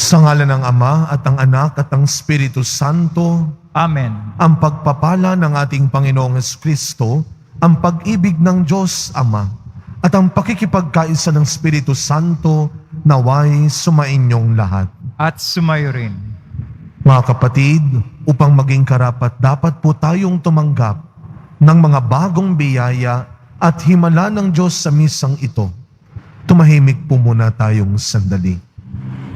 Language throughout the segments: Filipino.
Sa ngalan ng Ama at ng Anak at ng Espiritu Santo, Amen. ang pagpapala ng ating Panginoong Kristo, ang pag-ibig ng Diyos Ama, at ang pakikipagkaisa ng Espiritu Santo naway sumainyong lahat. At sumayo rin. Mga kapatid, upang maging karapat dapat po tayong tumanggap ng mga bagong biyaya at himala ng Diyos sa misang ito. Tumahimik po muna tayong sandali.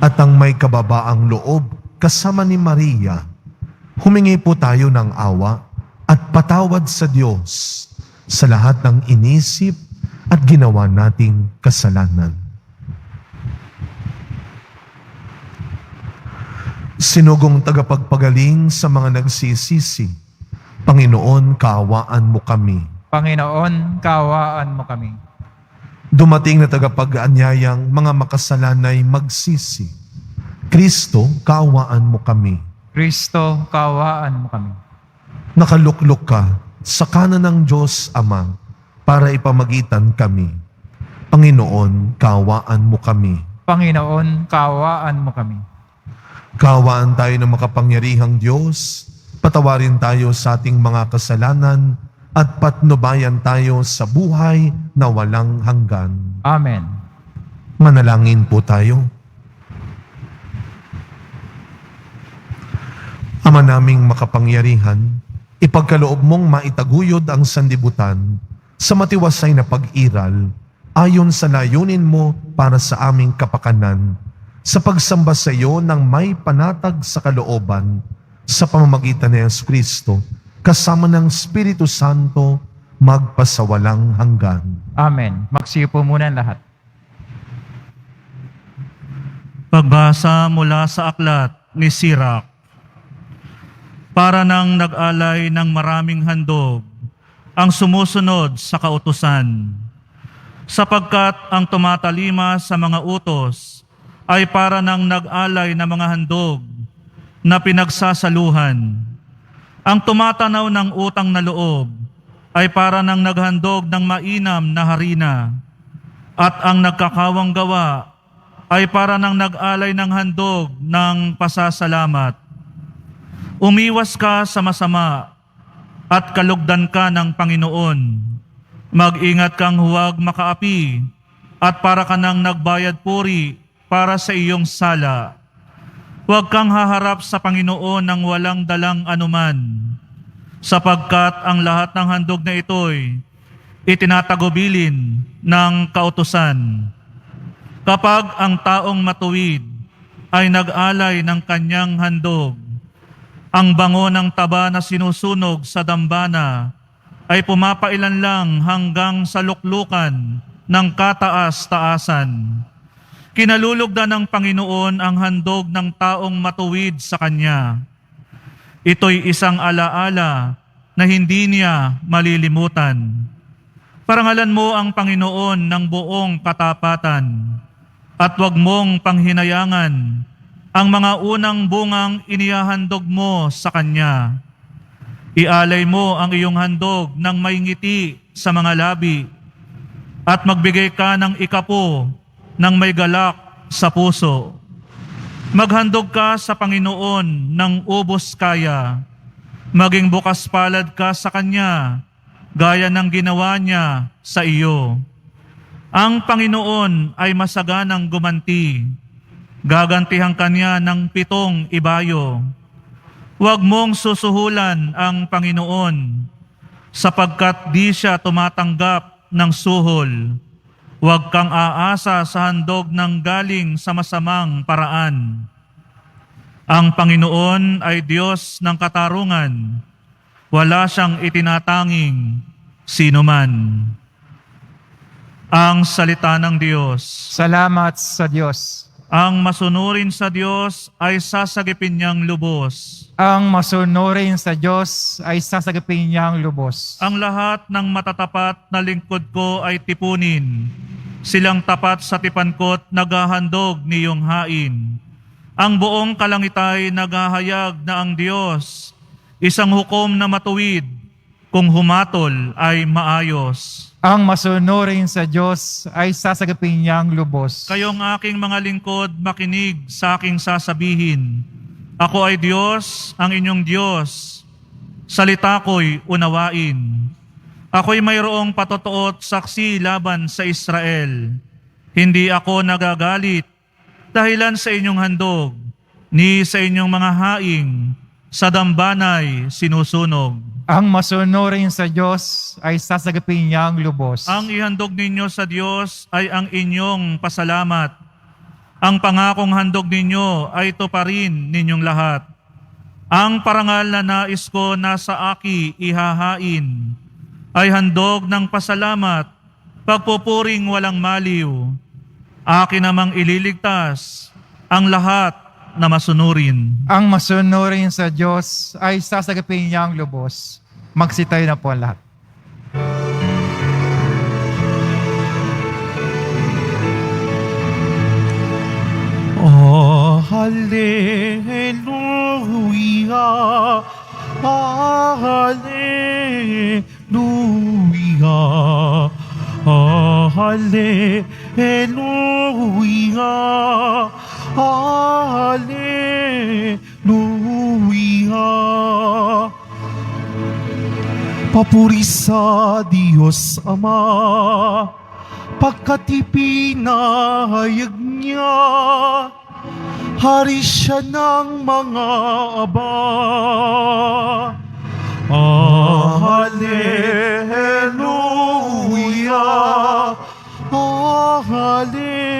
At ang may kababaang loob kasama ni Maria, humingi po tayo ng awa at patawad sa Diyos sa lahat ng inisip at ginawa nating kasalanan. Sinugong tagapagpagaling sa mga nagsisisi, Panginoon, kaawaan mo kami. Panginoon, kaawaan mo kami. Dumating na tagapag-anyayang mga makasalanay magsisi, Kristo, kaawaan mo kami. Kristo, kaawaan mo kami. Nakaluklok ka sa kanan ng Diyos Ama para ipamagitan kami. Panginoon, kaawaan mo kami. Panginoon, kaawaan mo kami. Kaawaan tayo ng makapangyarihang Diyos, patawarin tayo sa ating mga kasalanan, at patnubayan tayo sa buhay na walang hanggan. Amen. Manalangin po tayo. Ama naming makapangyarihan, ipagkaloob mong maitaguyod ang sanlibutan sa matiwasay na pag-iral ayon sa layunin mo para sa aming kapakanan, sa pagsamba sa iyo ng may panatag sa kalooban sa pamamagitan ni Yesu Kristo, kasama ng Espiritu Santo, magpasawalang hanggan. Amen. Magsiyo po muna ang lahat. Pagbasa mula sa aklat ni Sirach. Para nang nag-alay ng maraming handog ang sumusunod sa kautusan, sapagkat ang tumatalima sa mga utos ay para nang nag-alay ng mga handog na pinagsasaluhan. Ang tumatanaw ng utang na loob ay para nang naghandog ng mainam na harina, at ang nagkakawang gawa ay para nang nag-alay ng handog ng pasasalamat. Umiwas ka sa masama at kalugdan ka ng Panginoon. Mag-ingat kang huwag makaapi at para ka nang nagbayad puri para sa iyong sala. Huwag kang haharap sa Panginoon ng walang dalang anuman, sapagkat ang lahat ng handog na ito'y itinatagubilin ng kautusan. Kapag ang taong matuwid ay nag-alay ng kanyang handog, ang bango ng taba na sinusunog sa dambana ay pumapailan lang hanggang sa luklukan ng kataas-taasan. Kinalulugdan ng Panginoon ang handog ng taong matuwid sa Kanya. Ito'y isang alaala na hindi niya malilimutan. Parangalan mo ang Panginoon ng buong katapatan at huwag mong panghinayangan ang mga unang bungang inihahandog mo sa Kanya. Ialay mo ang iyong handog ng may ngiti sa mga labi at magbigay ka ng ikapo ng may galak sa puso. Maghandog ka sa Panginoon ng ubos kaya. Maging bukas palad ka sa Kanya, gaya ng ginawa niya sa iyo. Ang Panginoon ay masaganang gumanti. Gagantihan Kanya ng 7 ibayo. Huwag mong susuhulan ang Panginoon, sapagkat di siya tumatanggap ng suhol. Huwag kang aasa sa handog ng galing sa masamang paraan. Ang Panginoon ay Diyos ng katarungan. Wala siyang itinatanging sinuman. Ang salita ng Diyos. Salamat sa Diyos. Ang masunurin sa Diyos ay sasagipin niyang lubos. Ang masunurin sa Diyos ay sasagipin niyang lubos. Ang lahat ng matatapat na lingkod ko ay tipunin. Silang tapat sa tipankot naghahandog niyong hain. Ang buong kalangitay naghahayag na ang Diyos, isang hukom na matuwid, kung humatol ay maayos. Ang masunurin sa Diyos ay sasagapin niyang lubos. Kayong aking mga lingkod, makinig sa aking sasabihin. Ako ay Diyos, ang inyong Diyos. Salita ko'y unawain. Ako'y mayroong patotoot saksi laban sa Israel. Hindi ako nagagalit dahilan sa inyong handog, ni sa inyong mga haing, sa dambanay sinusunog. Ang masunurin sa Diyos ay sasagapin niyang lubos. Ang ihandog ninyo sa Diyos ay ang inyong pasalamat. Ang pangakong handog ninyo ay tuparin ninyong lahat. Ang parangal na nais ko nasa aki ihahain ay handog ng pasalamat, pagpupuring walang maliw. Akin namang ililigtas ang lahat na masunurin. Ang masunurin sa Diyos ay sasagapin niyang lubos. Magsitayo na po ang lahat. Oh, hallelujah, hallelujah, oh, hallelujah, hallelujah. Papuri sa Diyos Ama, pagkat ipinahayag niya, hari siya ng mga aba. Hallelujah, hallelujah,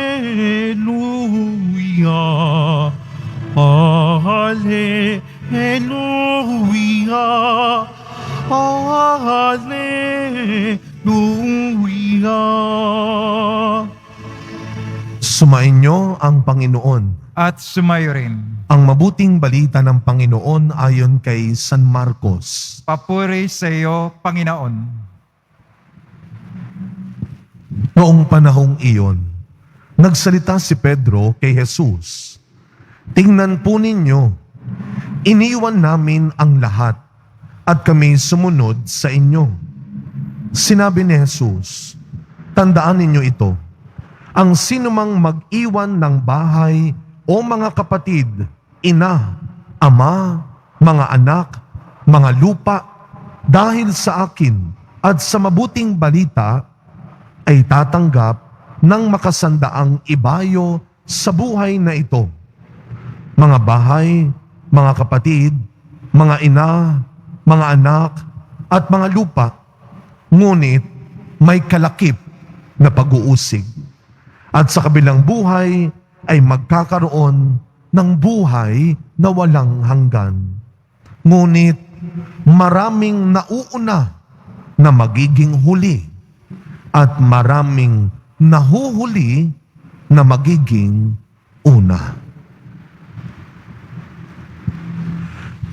hallelujah, hallelujah. Sumainyo ang Panginoon. At sumayo rin. Ang mabuting balita ng Panginoon ayon kay San Marcos. Papuri sa iyo, Panginoon. Noong panahong iyon, nagsalita si Pedro kay Jesus. Tingnan po ninyo, iniwan namin ang lahat at kami sumunod sa inyo. Sinabi ni Jesus, tandaan ninyo ito, ang sinumang mag-iwan ng bahay o mga kapatid, ina, ama, mga anak, mga lupa, dahil sa akin at sa mabuting balita, ay tatanggap ng makasandaang ibayo sa buhay na ito. Mga bahay, mga kapatid, mga ina, mga anak, at mga lupa, ngunit may kalakip na pag-uusig. At sa kabilang buhay ay magkakaroon ng buhay na walang hanggan. Ngunit maraming nauuna na magiging huli at maraming nahuhuli na magiging una.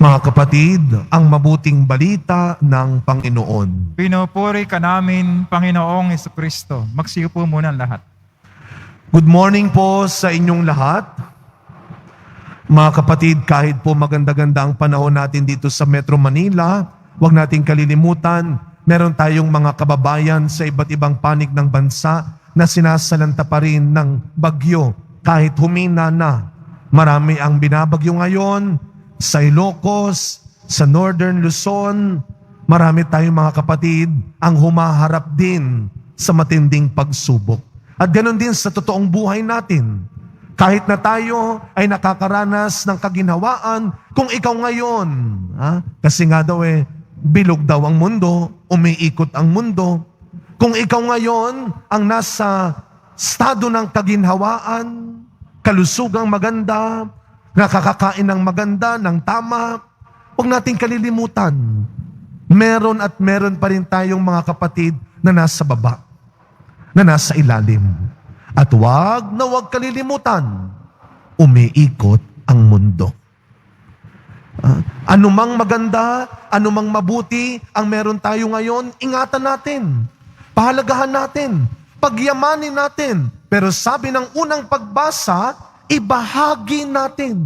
Mga kapatid, ang mabuting balita ng Panginoon. Pinupuri ka namin, Panginoong Jesucristo. Magsiupo muna ang lahat. Good morning po sa inyong lahat. Mga kapatid, kahit po maganda-ganda ang panahon natin dito sa Metro Manila, huwag nating kalilimutan, meron tayong mga kababayan sa iba't ibang panig ng bansa na sinasalanta pa rin ng bagyo kahit humina na. Marami ang binabagyo ngayon sa Ilocos, sa Northern Luzon. Marami tayong mga kapatid ang humaharap din sa matinding pagsubok. At ganoon din sa totoong buhay natin. Kahit na tayo ay nakakaranas ng kaginhawaan, kung ikaw ngayon, kasi nga daw bilog daw ang mundo, umiikot ang mundo. Kung ikaw ngayon ang nasa estado ng kaginhawaan, kalusugang maganda, nakakakain ng maganda, ng tama, huwag nating kalilimutan. Meron at meron pa rin tayong mga kapatid na nasa baba, na nasa ilalim. At huwag kalilimutan, umiikot ang mundo. Anumang maganda, anumang mabuti ang meron tayo ngayon, ingatan natin. Pahalagahan natin. Pagyamanin natin. Pero sabi ng unang pagbasa, ibahagi natin.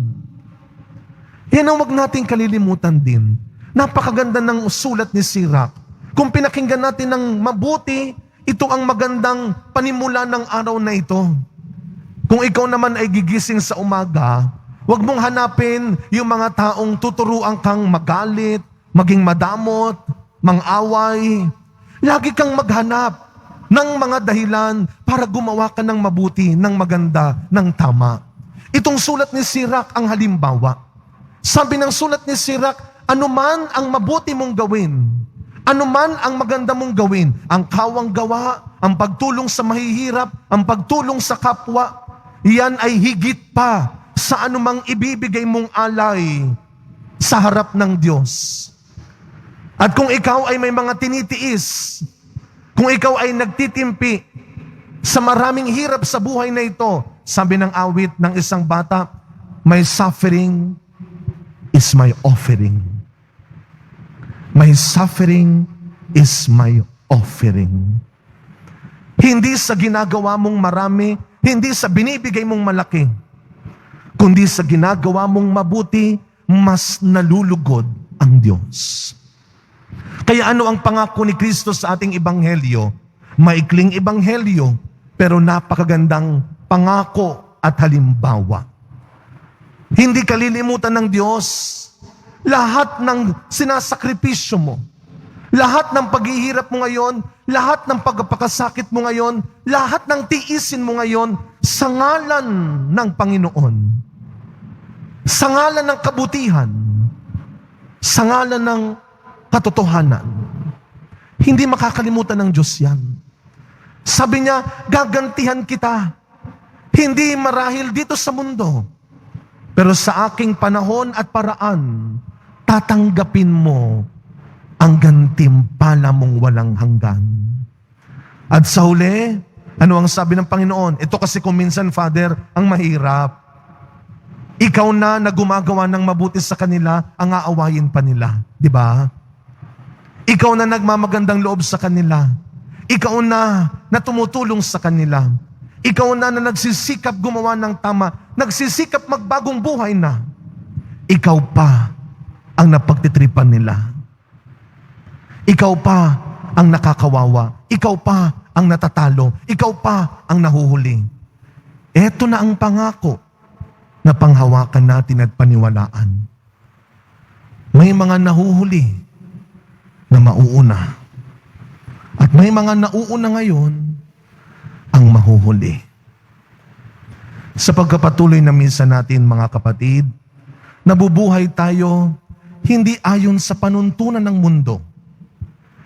Yan ang huwag natin kalilimutan din. Napakaganda ng sulat ni Sirach. Kung pinakinggan natin ng mabuti, ito ang magandang panimula ng araw na ito. Kung ikaw naman ay gigising sa umaga, huwag mong hanapin yung mga taong tuturuan kang magalit, maging madamot, mang-away. Lagi kang maghanap ng mga dahilan para gumawa ka ng mabuti, ng maganda, ng tama. Itong sulat ni Sirach ang halimbawa. Sabi ng sulat ni Sirach, anuman ang mabuti mong gawin, anuman ang maganda mong gawin, ang kawang gawa, ang pagtulong sa mahihirap, ang pagtulong sa kapwa, yan ay higit pa sa anumang ibibigay mong alay sa harap ng Diyos. At kung ikaw ay may mga tinitiis, kung ikaw ay nagtitimpi sa maraming hirap sa buhay na ito, sabi ng awit ng isang bata, my suffering is my offering. My suffering is my offering. Hindi sa ginagawa mong marami, hindi sa binibigay mong malaki, kundi sa ginagawa mong mabuti, mas nalulugod ang Diyos. Kaya ano ang pangako ni Kristo sa ating ebanghelyo? Maikling ebanghelyo, pero napakagandang pangako at halimbawa. Hindi kalilimutan ng Diyos lahat ng sinasakripisyo mo, lahat ng paghihirap mo ngayon, lahat ng pagpapakasakit mo ngayon, lahat ng tiisin mo ngayon sa ngalan ng Panginoon, sa ngalan ng kabutihan, sa ngalan ng katotohanan. Hindi makakalimutan ng Diyos yan. Sabi niya, gagantihan kita. Hindi marahil dito sa mundo, pero sa aking panahon at paraan, tatanggapin mo ang gantimpala mong walang hanggan. At sa huli, ano ang sabi ng Panginoon? Ito kasi kung minsan, Father, ang mahirap. Ikaw na gumagawa ng mabuti sa kanila, ang aawayin pa nila. Di ba? Ikaw na nagmamagandang loob sa kanila. Ikaw na tumutulong sa kanila. Ikaw na nagsisikap gumawa ng tama, nagsisikap magbagong buhay na. Ikaw pa ang napagtitripan nila. Ikaw pa ang nakakawawa. Ikaw pa ang natatalo. Ikaw pa ang nahuhuli. Ito na ang pangako na panghawakan natin at paniwalaan. May mga nahuhuli na mauuna. At may mga nauuna ngayon ang mahuhuli. Sa pagkapatuloy na misa natin, mga kapatid, nabubuhay tayo hindi ayon sa panuntunan ng mundo,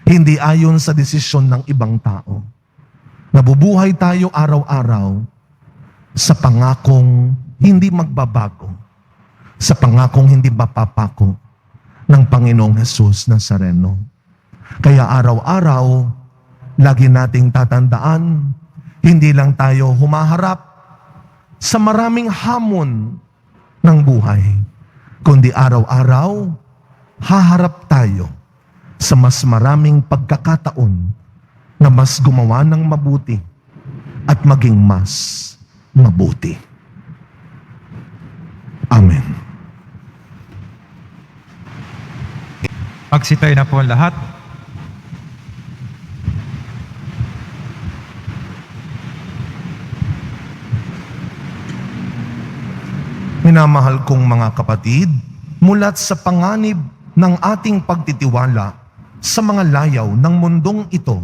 hindi ayon sa desisyon ng ibang tao. Nabubuhay tayo araw-araw sa pangakong hindi magbabago, sa pangakong hindi mapapako ng Panginoong Hesus Nazareno. Kaya araw-araw, lagi nating tatandaan, hindi lang tayo humaharap sa maraming hamon ng buhay, kundi araw-araw, haharap tayo sa mas maraming pagkakataon na mas gumawa ng mabuti at maging mas mabuti. Amen. Magsitayo na po ang lahat. Minamahal kong mga kapatid, mulat sa panganib ng ating pagtitiwala sa mga layaw ng mundong ito,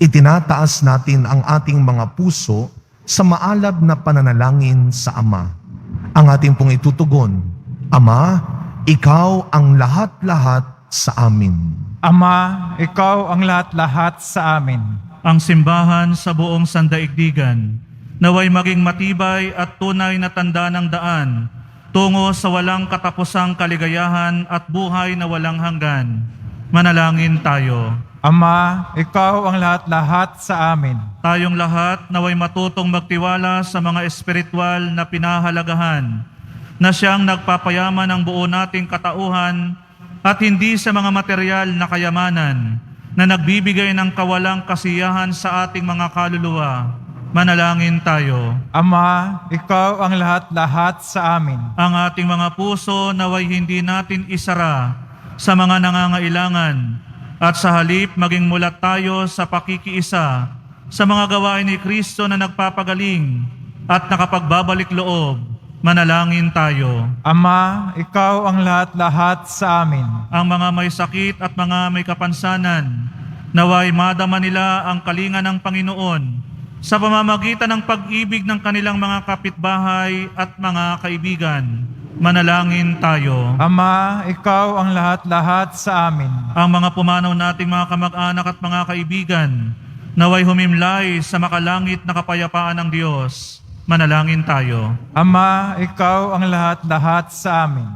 itinataas natin ang ating mga puso sa maalab na pananalangin sa Ama. Ang ating pong itutugon, Ama, Ikaw ang lahat-lahat sa amin. Ama, Ikaw ang lahat-lahat sa amin. Ang simbahan sa buong sandaigdigan, naway maging matibay at tunay na tanda ng daan tungo sa walang katapusang kaligayahan at buhay na walang hanggan. Manalangin tayo. Ama, Ikaw ang lahat-lahat sa amin. Tayong lahat naway matutong magtiwala sa mga espiritual na pinahalagahan na siyang nagpapayaman ng buo nating katauhan at hindi sa mga material na kayamanan na nagbibigay ng kawalang kasiyahan sa ating mga kaluluwa. Manalangin tayo. Ama, Ikaw ang lahat-lahat sa amin. Ang ating mga puso naway hindi natin isara sa mga nangangailangan at sa halip maging mulat tayo sa pakikiisa sa mga gawain ni Kristo na nagpapagaling at nakapagbabalik loob, manalangin tayo. Ama, ikaw ang lahat-lahat sa amin. Ang mga may sakit at mga may kapansanan, naway madama nila ang kalinga ng Panginoon sa pamamagitan ng pag-ibig ng kanilang mga kapitbahay at mga kaibigan. Manalangin tayo. Ama, ikaw ang lahat-lahat sa amin. Ang mga pumanaw nating mga kamag-anak at mga kaibigan, naway humimlay sa makalangit na kapayapaan ng Diyos. Manalangin tayo. Ama, ikaw ang lahat-lahat sa amin.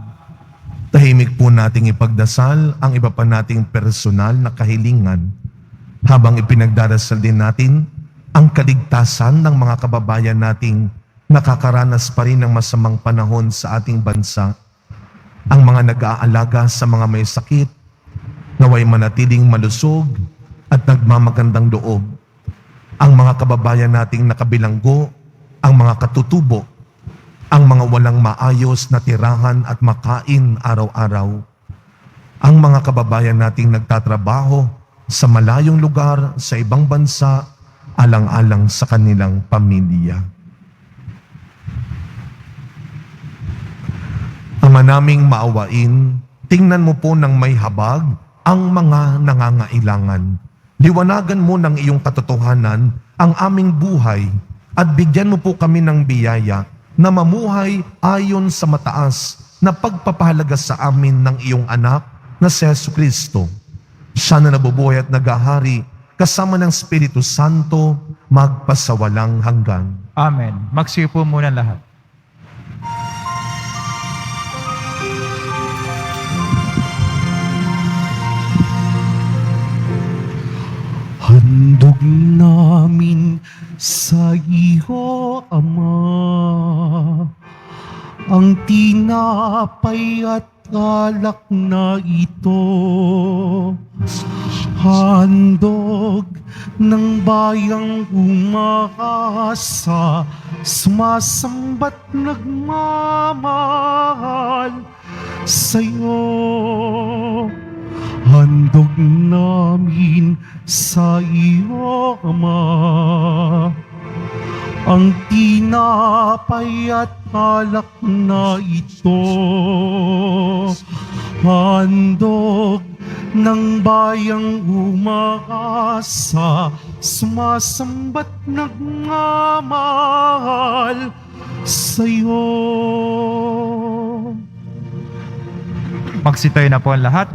Tahimik po nating ipagdasal ang iba pa nating personal na kahilingan habang ipinagdarasal din natin ang kaligtasan ng mga kababayan nating nakakaranas pa rin ng masamang panahon sa ating bansa. Ang mga nag-aalaga sa mga may sakit, naway manatiling malusog at nagmamagandang loob. Ang mga kababayan nating nakabilanggo, ang mga katutubo, ang mga walang maayos na tirahan at makain araw-araw. Ang mga kababayan nating nagtatrabaho sa malayong lugar sa ibang bansa, alang-alang sa kanilang pamilya. Ama naming maawain, tingnan mo po ng may habag ang mga nangangailangan. Liwanagan mo ng iyong katotohanan ang aming buhay at bigyan mo po kami ng biyaya na mamuhay ayon sa mataas na pagpapahalaga sa amin ng iyong anak na si Jesucristo. Siya na nabubuhay at nagahari kasama ng Espiritu Santo magpasawalang hanggan. Amen. Magsiupo muna lahat. Handog namin sa iyo, Ama, ang tinapay at alak na ito. Handog ng bayang umaasa, sumasamba't nagmamahal sa'yo. Handog namin sa iyo, Ama, ang tinapay at alak na ito. Handog ng bayang umaasa, sumasamba't nagmamahal sa'yo. Magsitayo na po ang lahat.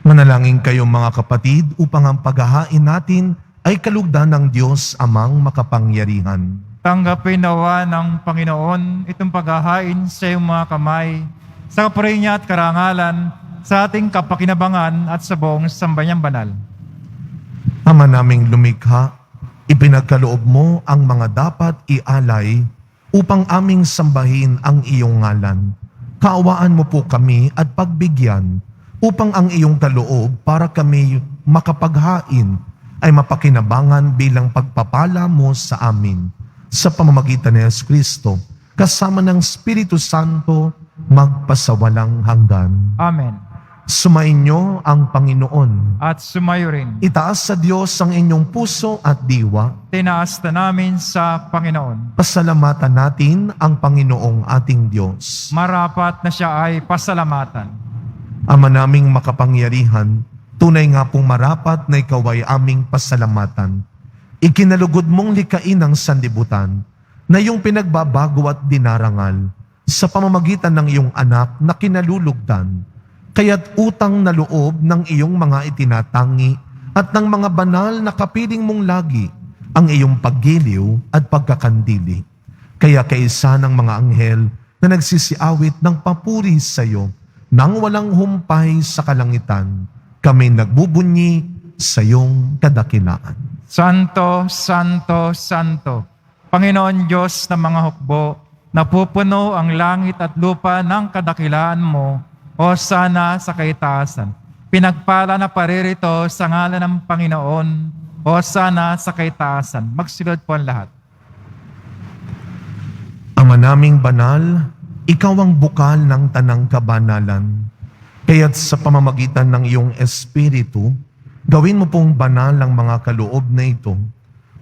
Manalangin kayo mga kapatid upang ang paghahain natin ay kalugdan ng Diyos Amang makapangyarihan. Tanggapin nawa ng Panginoon itong paghahain sa iyong mga kamay, sa kapuri niya at karangalan, sa ating kapakinabangan at sa buong sambayang banal. Ama naming lumikha, ipinagkaloob mo ang mga dapat ialay upang aming sambahin ang iyong ngalan. Kaawaan mo po kami at pagbigyan upang ang iyong kaloob para kami makapaghain ay mapakinabangan bilang pagpapala mo sa amin. Sa pamamagitan ni Jesucristo, kasama ng Espiritu Santo, magpasawalang hanggan. Amen. Sumainyo ang Panginoon. At sumayo rin. Itaas sa Diyos ang inyong puso at diwa. Tinaas na namin sa Panginoon. Pasalamatan natin ang Panginoong ating Diyos. Marapat na siya ay pasalamatan. Ama naming makapangyarihan, tunay nga pong marapat na ikaw ay aming pasalamatan. Ikinalugod mong likain ang sanlibutan na iyong pinagbabago at dinarangal sa pamamagitan ng iyong anak na kinalulugdan. Kaya't utang na loob ng iyong mga itinatangi at ng mga banal na kapiling mong lagi ang iyong paggiliw at pagkakandili. Kaya kaisa ng mga anghel na nagsisiawit ng papuri sa iyo, nang walang humpay sa kalangitan, kami nagbubunyi sa iyong kadakilaan. Santo, Santo, Santo, Panginoon Diyos ng mga hukbo, napupuno ang langit at lupa ng kadakilaan mo, o sana sa kaitaasan. Pinagpala na paririto sa ngalan ng Panginoon, o sana sa kaitaasan. Magsilod po ang lahat. Ama naming banal, ikaw ang bukal ng tanang kabanalan. Kaya't sa pamamagitan ng iyong Espiritu, gawin mo pong banal ang mga kaloob na ito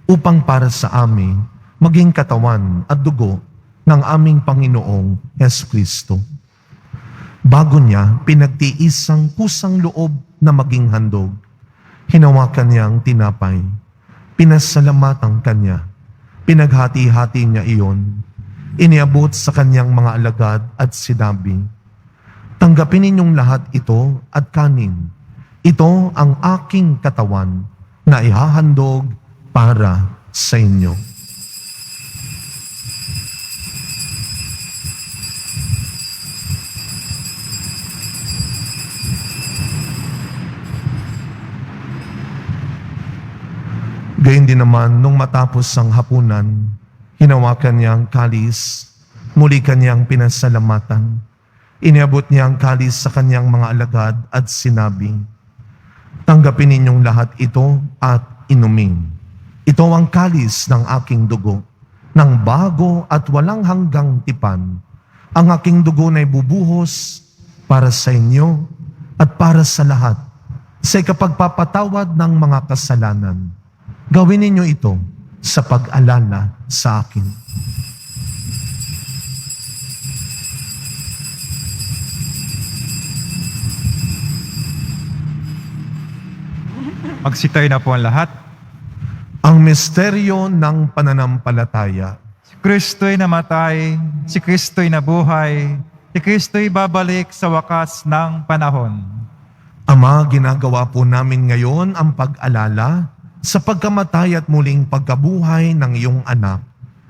upang para sa amin maging katawan at dugo ng aming Panginoong Jesucristo. Bago niya pinagtiis ang kusang loob na maging handog, hinawakan niya ang tinapay, pinasalamatan kanya, pinaghati-hati niya iyon, iniabot sa kanyang mga alagad at sinabi, "Tanggapin ninyong lahat ito at kanin. Ito ang aking katawan na ihahandog para sa inyo." Gayun din naman, nung matapos ang hapunan, hinawakan niya ang kalis, muli kanyang pinasalamatan. Iniabot niya ang kalis sa kanyang mga alagad at sinabi, "Tanggapin ninyong lahat ito at inumin. Ito ang kalis ng aking dugo, ng bago at walang hanggang tipan. Ang aking dugo na ibubuhos para sa inyo at para sa lahat, sa ikapagpapatawad ng mga kasalanan. Gawin ninyo ito sa pag-alala sa akin." Magsitayo na po ang lahat. Ang misteryo ng pananampalataya. Si Kristo'y namatay, si Kristo'y nabuhay, si Kristo'y babalik sa wakas ng panahon. Ama, ginagawa po namin ngayon ang pag-alala sa pagkamatay at muling pagkabuhay ng iyong anak.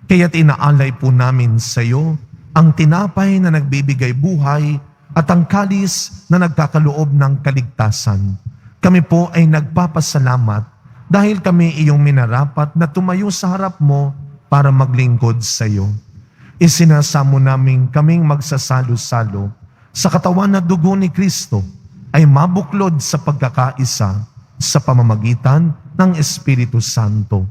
Kaya't inaalay po namin sa iyo ang tinapay na nagbibigay buhay at ang kalis na nagkakaloob ng kaligtasan. Kami po ay nagpapasalamat dahil kami iyong minarapat na tumayo sa harap mo para maglingkod sa iyo. Isinasamo namin kaming magsasalo-salo sa katawan at dugo ni Kristo ay mabuklod sa pagkakaisa sa pamamagitan ng Espiritu Santo.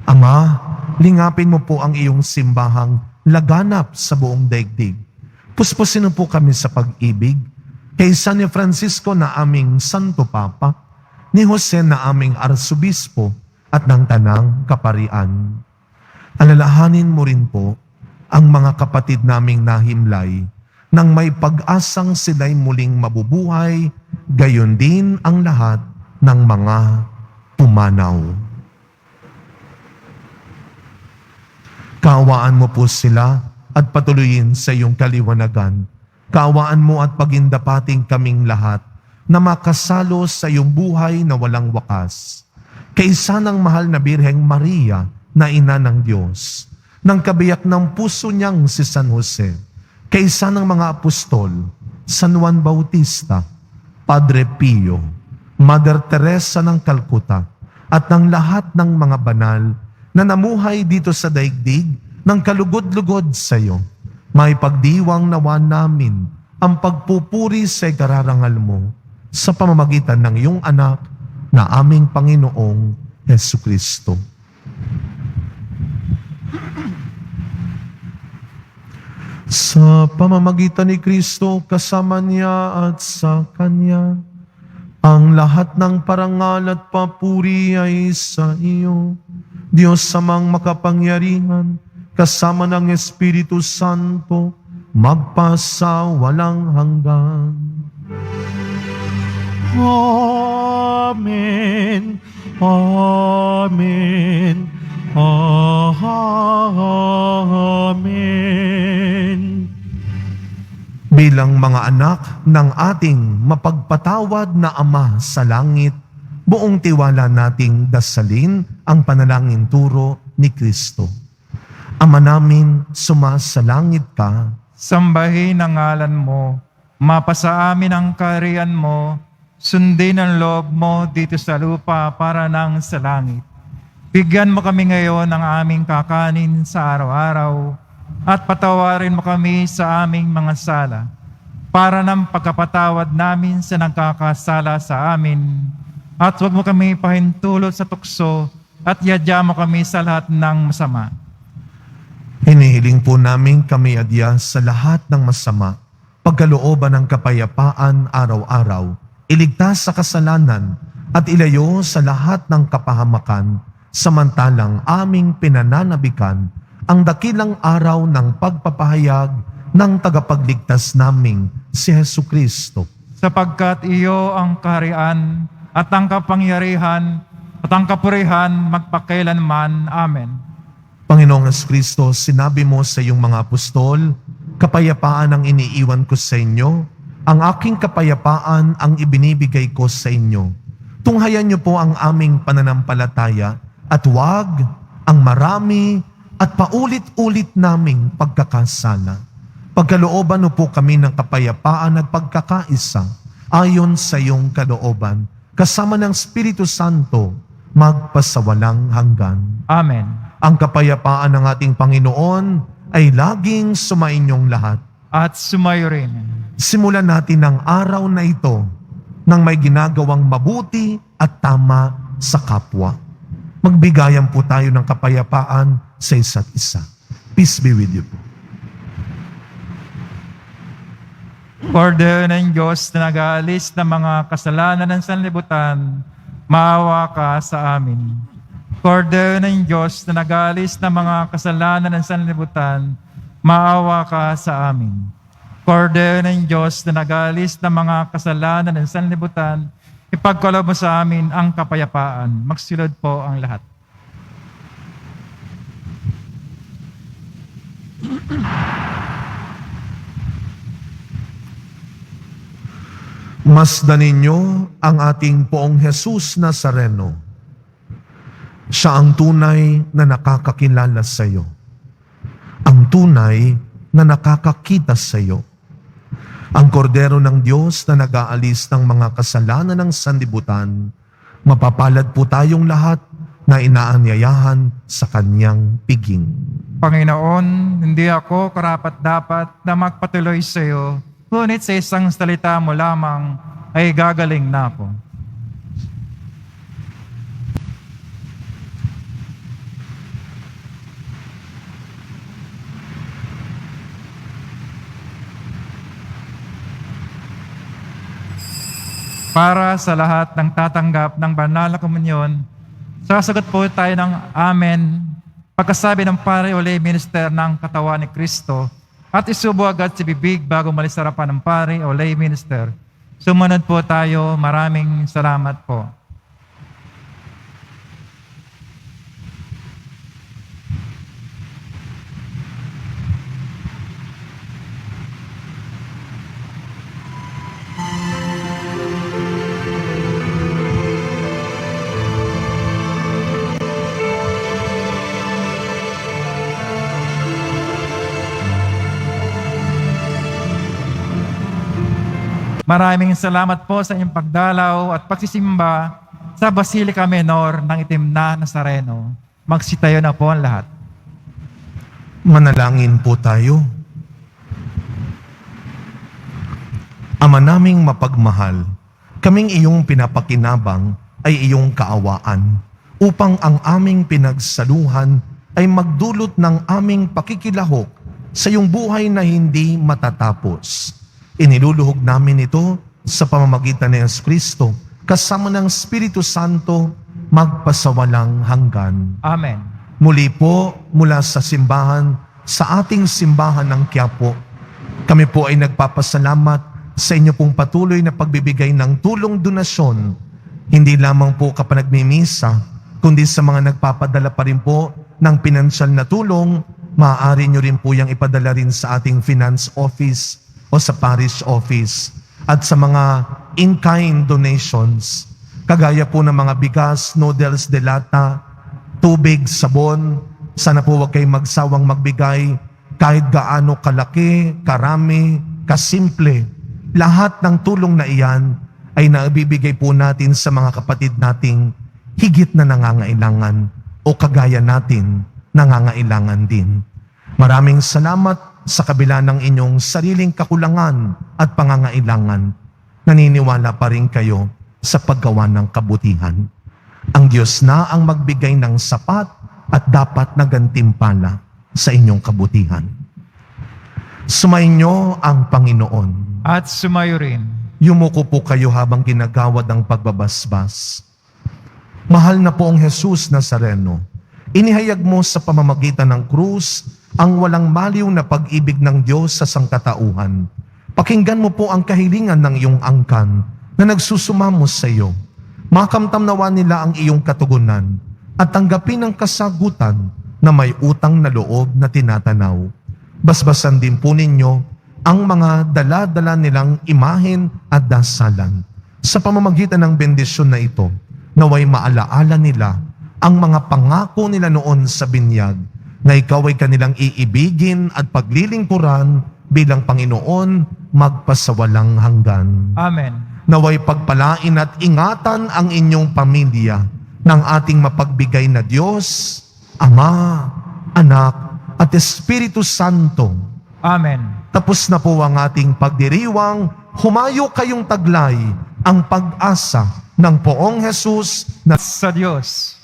Ama, lingapin mo po ang iyong simbahang laganap sa buong daigdig. Puspusin mo po kami sa pag-ibig kay San Francisco na aming Santo Papa, ni Jose na aming Arsobispo at ng Tanang Kaparian. Alalahanin mo rin po ang mga kapatid naming nahimlay nang may pag-asang sila'y muling mabubuhay, gayon din ang lahat ng mga pumanaw. Kaawaan mo po sila at patuloyin sa iyong kaliwanagan. Kaawaan mo at pagindapating kaming lahat na makasalo sa iyong buhay na walang wakas. Kaisa ng mahal na Birheng Maria na ina ng Diyos, ng kabiyak ng puso niyang si San Jose, kaisa ng mga apostol, San Juan Bautista, Padre Pio, Mother Teresa ng Calcutta, at ng lahat ng mga banal na namuhay dito sa daigdig ng kalugod-lugod sa iyo. May pagdiwang nawa namin ang pagpupuri sa ikararangal mo sa pamamagitan ng iyong anak na aming Panginoong Jesucristo. Sa pamamagitan ni Kristo, kasama niya at sa Kanya, ang lahat ng parangal at papuri ay sa iyo, Diyos samang makapangyarihan, kasama ng Espiritu Santo, magpasa walang hanggan. Amen. Amen. Amen. Bilang mga anak ng ating mapagpatawad na Ama sa langit, buong tiwala nating dasalin ang panalangin turo ni Kristo. Ama namin, sumasalangit ka. Sambahin ang ngalan mo, mapasa amin ang kaharian mo, sundin ang loob mo dito sa lupa para nang sa langit. Bigyan mo kami ngayon ng aming kakanin sa araw-araw at patawarin mo kami sa aming mga sala para ng pagkapatawad namin sa nagkakasala sa amin. At huwag mo kami pahintulot sa tukso at yadya mo kami sa lahat ng masama. Hinihiling po namin kami adya sa lahat ng masama, pagkalooban ng kapayapaan araw-araw, iligtas sa kasalanan at ilayo sa lahat ng kapahamakan, samantalang aming pinananabikan ang dakilang araw ng pagpapahayag ng tagapagligtas naming si Hesu Kristo. Sapagkat iyo ang kaharian at ang kapangyarihan at ang kapurihan magpakailanman. Amen. Panginoong Hesu Kristo, sinabi mo sa iyong mga apostol, kapayapaan ang iniiwan ko sa inyo, ang aking kapayapaan ang ibinibigay ko sa inyo. Tunghayan niyo po ang aming pananampalataya at huwag ang marami at paulit-ulit naming pagkakasala. Pagkalooban mo po kami ng kapayapaan at pagkakaisa ayon sa iyong kalooban, kasama ng Espiritu Santo, magpasawalang hanggan. Amen. Ang kapayapaan ng ating Panginoon ay laging sumainyong lahat. At sumayo rin. Simulan natin ang araw na ito nang may ginagawang mabuti at tama sa kapwa. Magbigayan po tayo ng kapayapaan sa isa't isa. Peace be with you. Kordero ng Diyos na nag-aalis ng mga kasalanan ng sanlibutan, maawa ka sa amin. Kordero ng Diyos na nag-aalis ng mga kasalanan ng sanlibutan, maawa ka sa amin. Kordero ng Diyos na nag-aalis ng mga kasalanan ng sanlibutan, ipagkaloob mo sa amin ang kapayapaan. Magsilod po ang lahat. Masdan ninyo ang ating Poong Jesus Nazareno. Siya ang tunay na nakakakilala sa iyo. Ang tunay na nakakakita sa iyo. Ang kordero ng Diyos na nag-aalis ng mga kasalanan ng sanlibutan, mapapalad po tayong lahat na inaanyayahan sa kanyang piging. Panginoon, hindi ako karapat-dapat na magpatuloy sa iyo, ngunit sa isang salita mo lamang ay gagaling na ako. Para sa lahat ng tatanggap ng banal na komunyon, sasagot po tayo ng Amen pagkasabi ng pare o lay minister ng katawan ni Kristo at isubo agad sa bibig bago malis sa harapan ng pare o lay minister. Sumunod po tayo. Maraming salamat po. Maraming salamat po sa inyong pagdalaw at pagsisimba sa Basilica Menor ng Itim na Nazareno. Magsitayo na po ang lahat. Manalangin po tayo. Ama naming mapagmahal, kaming iyong pinapakinabang ay iyong kaawaan upang ang aming pinagsaluhan ay magdulot ng aming pakikilahok sa iyong buhay na hindi matatapos. Iniluluhog namin ito sa pamamagitan ni Yesu Kristo kasama ng Espiritu Santo magpasawalang hanggan. Amen. Muli po mula sa simbahan, sa ating simbahan ng Quiapo, kami po ay nagpapasalamat sa inyo pong patuloy na pagbibigay ng tulong donasyon, hindi lamang po kapag nagmimisa, kundi sa mga nagpapadala pa rin po ng pinansyal na tulong, maaari nyo rin po yung ipadala rin sa ating finance office o sa parish office at sa mga in-kind donations, kagaya po ng mga bigas, noodles de lata, tubig, sabon. Sana po huwag kayong magsawang magbigay kahit gaano kalaki, karami, kasimple. Lahat ng tulong na iyan ay naibibigay po natin sa mga kapatid nating higit na nangangailangan o kagaya natin nangangailangan din. Maraming salamat sa kabila ng inyong sariling kakulangan at pangangailangan. Naniniwala pa rin kayo sa paggawa ng kabutihan. Ang Diyos na ang magbigay ng sapat at dapat na gantimpala sa inyong kabutihan. Sumainyo ang Panginoon. At sumayo rin. Yumuko po kayo habang ginagawad ang pagbabasbas. Mahal na poong Jesus Nazareno, inihayag mo sa pamamagitan ng krus ang walang maliw na pag-ibig ng Diyos sa sangkatauhan. Pakinggan mo po ang kahilingan ng iyong angkan na nagsusumamos sa iyo. Makamtam nawa nila ang iyong katugunan at tanggapin ang kasagutan na may utang na loob na tinatanaw. Basbasan din po ninyo ang mga dala-dala nilang imahen at dasalan. Sa pamamagitan ng bendisyon na ito, naway maalaala nila ang mga pangako nila noon sa binyag na ikaw ay kanilang iibigin at paglilingkuran bilang Panginoon magpasawalang hanggan. Amen. Naway pagpalain at ingatan ang inyong pamilya ng ating mapagbigay na Diyos, Ama, Anak, at Espiritu Santo. Amen. Tapos na po ang ating pagdiriwang, humayo kayong taglay ang pag-asa ng poong Jesus na Sa Diyos.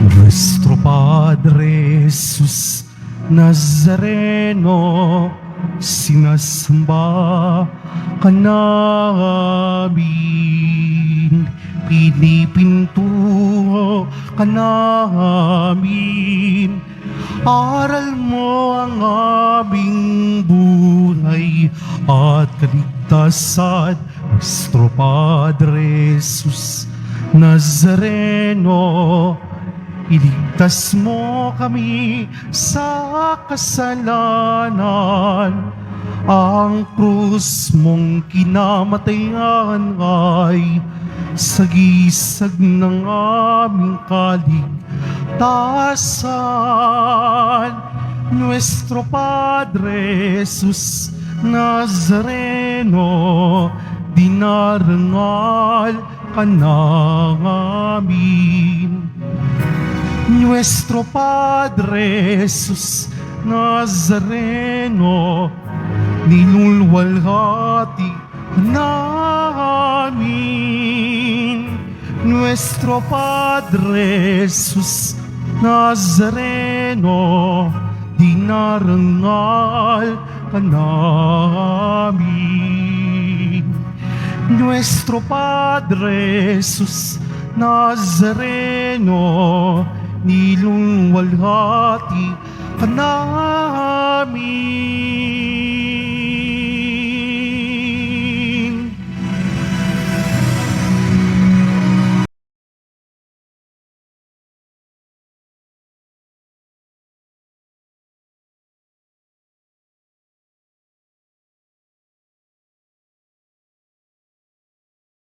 Nuestro Padre Jesus Nazareno, sinasamba ka namin, pinipintuho ka namin, aral mo ang aming buhay at kaligtasan. Nuestro Padre Jesus Nazareno, iligtas mo kami sa kasalanan. Ang krus mong kinamatayan ay sagisag ng aming kaligtasan. Nuestro Padre Jesus Nazareno, dinarangal ka namin. Nuestro Padre Jesus Nazareno, nilulwalhati ka namin. Nuestro Padre Jesus Nazareno, dinarangal ka namin. Nuestro Padre Jesus Nazareno, nilulwalhati ka namin.